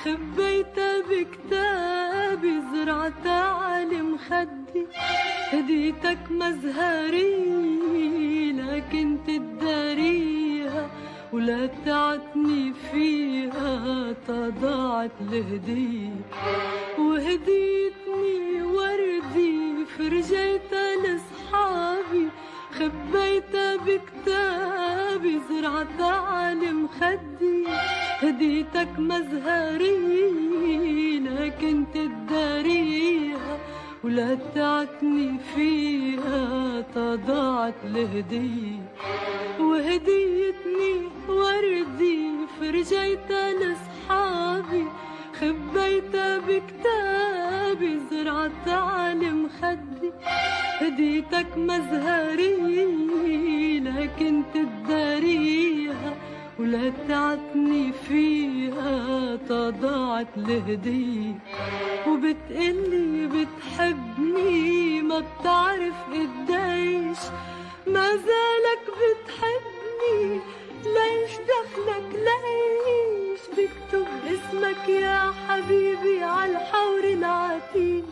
خبيتها بكتابي، زرعتها على مخدي، هديتك مزهري لكن تداريها ولا تعتني فيها، تضاعت الهدية. وهديتني وردي فرجيتها لصحابي، خبيتها بكتابي، زرعتها على مخدي، هديتك مزهري لكن تداريها ولا تعتني فيها، تضاعت الهدية. وهديتني وردي فرجيتها لصحابي، خبيتها بكتابي، زرعتها على مخدي، هديتك مزهري لكن تداريها ولا تعتني فيها، تضاعت الهدية. وبتقلي بتحبني ما بتعرف قديش، ما زالك بتحبني، ليش دخلك ليش؟ بكتب اسمك يا حبيبي عالحور العتيق،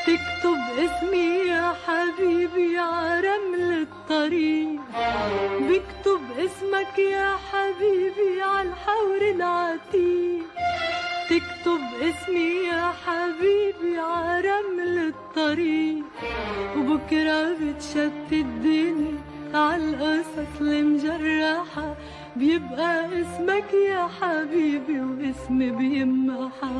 تكتب اسمي يا حبيبي عرمل الطريق، بكتب اسمك يا حبيبي عالحور العتيق، تكتب اسمي يا حبيبي عرمل الطريق. وبكرة بتشتتني عالقصص المجرحة، بيبقى اسمك يا حبيبي واسمي بيمحى،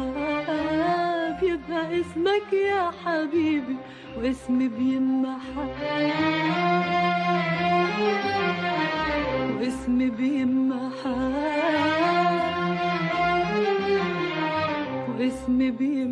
بيبقى اسمك يا حبيبي واسمي بيمحى، واسمي بيمحى، واسمي بيمحى.